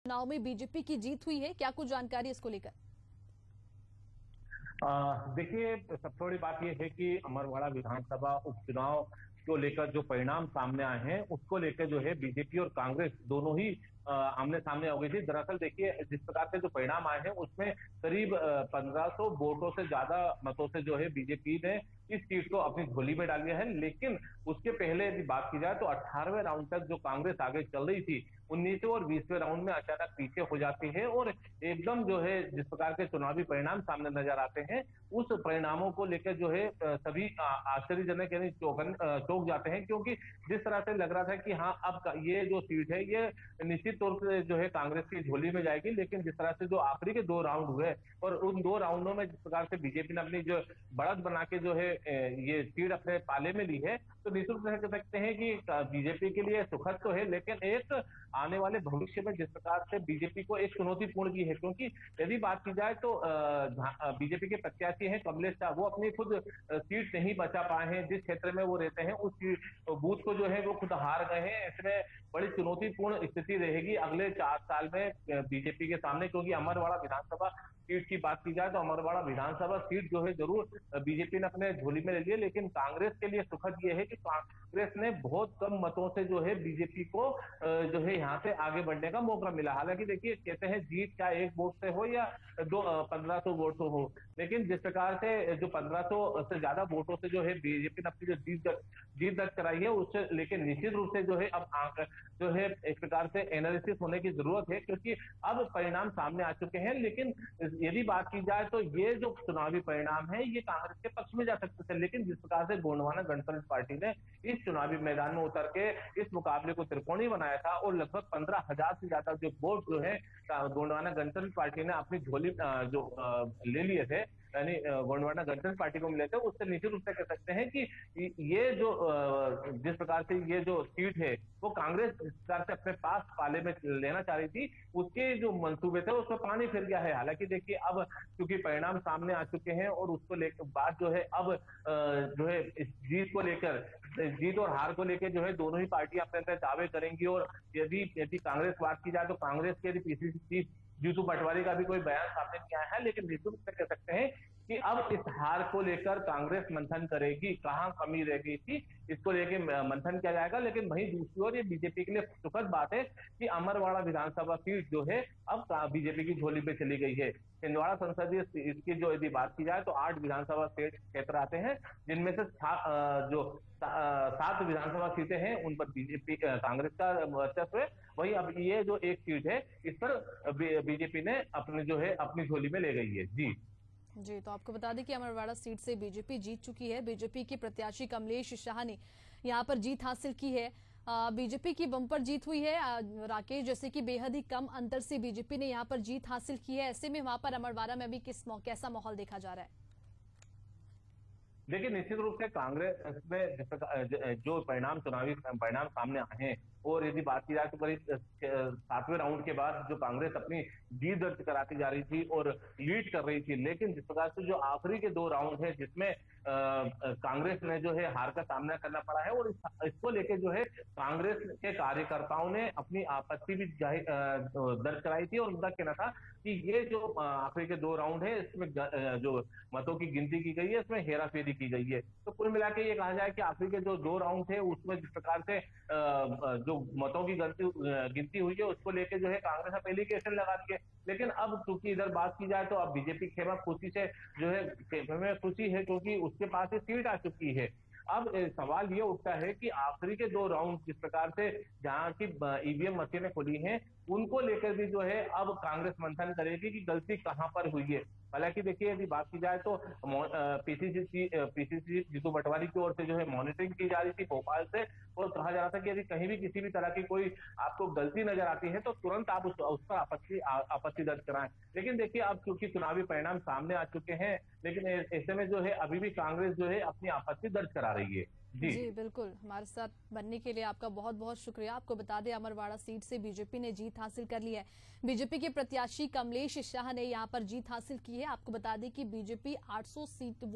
चुनाव में बीजेपी की जीत हुई है, क्या कुछ जानकारी इसको लेकर? देखिए, सबसे बड़ी बात यह है कि अमरवाड़ा विधानसभा उपचुनाव को लेकर जो परिणाम सामने आए हैं उसको लेकर जो है बीजेपी और कांग्रेस दोनों ही आमने सामने हो गई थी। दरअसल देखिए, जिस प्रकार से जो परिणाम आए हैं उसमें करीब 1500 वोटों से ज्यादा मतों से जो है बीजेपी ने इस सीट को अपनी झोली में डाल लिया है। लेकिन उसके पहले यदि बात की जाए तो 18वें राउंड तक जो कांग्रेस आगे चल रही थी, 19वें और 20वें राउंड में अचानक पीछे हो जाती है और एकदम जो है जिस प्रकार के चुनावी परिणाम सामने नजर आते हैं उस परिणामों को लेकर जो है सभी आश्चर्यजनक यानी चौंक जाते हैं, क्योंकि जिस तरह से लग रहा था कि हाँ अब ये जो सीट है ये निश्चित तौर से जो है कांग्रेस की झोली में जाएगी। लेकिन जिस तरह से जो आखिरी के 2 राउंड हुए और उन 2 राउंडों में जिस प्रकार से बीजेपी ने अपनी जो बढ़त बना के जो है ये सीट अपने पाले में ली है, तो निश्चित रूप से कह सकते हैं कि बीजेपी के लिए सुखद तो है, लेकिन एक आने वाले भविष्य में जिस प्रकार से बीजेपी को एक चुनौतीपूर्ण भी है। क्योंकि यदि बात की जाए तो बीजेपी के प्रत्याशी हैं कमलेश शाह, वो अपनी खुद सीट नहीं बचा पाए हैं। जिस क्षेत्र में वो रहते हैं उस बूथ को जो है वो खुद हार गए हैं। इसमें बड़ी चुनौतीपूर्ण स्थिति रहेगी अगले 4 साल में बीजेपी के सामने, क्योंकि अमरवाड़ा विधानसभा सीट की बात की जाए तो अमरवाड़ा विधानसभा सीट जो है जरूर बीजेपी ने अपने झोली में ले ली है, लेकिन कांग्रेस के लिए सुखद ये है कि कांग्रेस ने बहुत कम मतों से जो है बीजेपी को जो है यहाँ से आगे बढ़ने का मौका मिला। हालांकि देखिए, कहते हैं जीत चाहे 1 वोट से हो या 1500 वोट से हो, लेकिन जिस प्रकार से जो 1500 से ज्यादा वोटों से जो है बीजेपी ने अपनी जो जीत दर्ज कराई है उससे लेकिन निश्चित रूप से जो है अब जो है एक प्रकार से एनालिसिस होने की जरूरत है, क्योंकि अब परिणाम सामने आ चुके हैं। लेकिन यदि बात की जाए तो ये जो चुनावी परिणाम है ये कांग्रेस के पक्ष में जा सकते थे, लेकिन जिस प्रकार से गोंडवाना गणतंत्र पार्टी ने इस चुनावी मैदान में उतर के इस मुकाबले को त्रिकोणीय बनाया था और लगभग 15,000 से ज्यादा जो वोट जो है गोंडवाना गणतंत्र पार्टी ने अपनी झोली जो ले लिए थे, यानी गोंडवाना गणतंत्र पार्टी को मिले थे, उससे निश्चित रूप से कह सकते हैं कि ये जो जिस प्रकार से ये जो सीट है वो कांग्रेस जिस प्रकार से अपने पास पाले में लेना चाह रही थी, उसके जो मंसूबे थे उसमें पानी फिर गया है। हालांकि देखिए, अब क्योंकि परिणाम सामने आ चुके हैं और उसको लेकर बात जो है अब जो है इस जीत और हार को लेकर जो है दोनों ही पार्टियां अपने अपने दावे करेंगी। और यदि कांग्रेस बात की जाए तो कांग्रेस के यदि पीसीसी चीफ जीतू पटवारी का भी कोई बयान सामने नहीं आया है, लेकिन निश्चित रूप से कह सकते हैं कि अब इस हार को लेकर कांग्रेस मंथन करेगी, कहां कमी रह गई थी इसको लेकर मंथन किया जाएगा। लेकिन वहीं दूसरी ओर ये बीजेपी के लिए सुखद बात है कि अमरवाड़ा विधानसभा सीट जो है अब बीजेपी की झोली पे चली गई है। छिंदवाड़ा संसदीय इसकी जो यदि बात की जाए तो 8 विधानसभा क्षेत्र आते हैं, जिनमें से 7 विधानसभा सीटें हैं उन पर बीजेपी कांग्रेस का वर्चस्व है। वही अब ये जो एक सीट है इस पर बीजेपी ने अपने जो है अपनी झोली में ले गई है। जी, तो आपको बता दें कि अमरवाड़ा सीट से बीजेपी जीत चुकी है। बीजेपी के प्रत्याशी कमलेश शाह ने यहां पर जीत हासिल की है। बीजेपी की बम्पर जीत हुई है राकेश, जैसे कि बेहद ही कम अंतर से बीजेपी ने यहां पर जीत हासिल की है। ऐसे में वहां पर अमरवाड़ा में अभी कैसा माहौल देखा जा रहा है? देखिए, निश्चित रूप से कांग्रेस में जो चुनावी परिणाम सामने आए हैं और यदि बात की जाए तो करीब 7वें राउंड के बाद जो कांग्रेस अपनी जीत दर्ज कराती जा रही थी और लीड कर रही थी, लेकिन जिस प्रकार से जो आखिरी के 2 राउंड है जिसमें कांग्रेस ने जो है हार का सामना करना पड़ा है और इसको लेकर जो है कांग्रेस के कार्यकर्ताओं ने अपनी आपत्ति भी दर्ज कराई थी और उनका कहना था कि ये जो आखिरी के 2 राउंड है इसमें जो मतों की गिनती की गई है इसमें हेराफेरी की गई है। तो कुल मिलाकर ये कहा जाए कि आखिरी के जो 2 राउंड थे उसमें जिस प्रकार से जो मतों की गिनती हुई है उसको लेकर जो है कांग्रेस अब एलिगेशन लगा दी है। लेकिन अब चूंकि इधर बात की जाए तो अब बीजेपी खेमा खुशी से जो है खेमे में खुशी है, क्योंकि उसके पास ये सीट आ चुकी है। अब सवाल ये उठता है कि आखिरी के 2 राउंड जिस प्रकार से जहां की ईवीएम मशीनें खुली हैं उनको लेकर भी जो है अब कांग्रेस मंथन करेगी कि गलती कहां पर हुई है। हालांकि देखिए, यदि बात की जाए तो पीसीसी जीतू पटवारी की ओर से जो है मॉनिटरिंग की जा रही थी भोपाल से और कहा जा रहा था कि यदि कहीं भी किसी भी तरह की कोई आपको गलती नजर आती है तो तुरंत आप उस पर आपत्ति दर्ज कराएं। लेकिन देखिए, अब क्योंकि चुनावी परिणाम सामने आ चुके हैं, लेकिन ऐसे में जो है अभी भी कांग्रेस जो है अपनी आपत्ति दर्ज करा रही है। जी बिल्कुल, हमारे साथ बनने के लिए आपका बहुत बहुत शुक्रिया। आपको बता दें, अमरवाड़ा सीट से बीजेपी ने जीत हासिल कर ली है। बीजेपी के प्रत्याशी कमलेश शाह ने यहां पर जीत हासिल की है। आपको बता दें कि बीजेपी 800 सीट वोट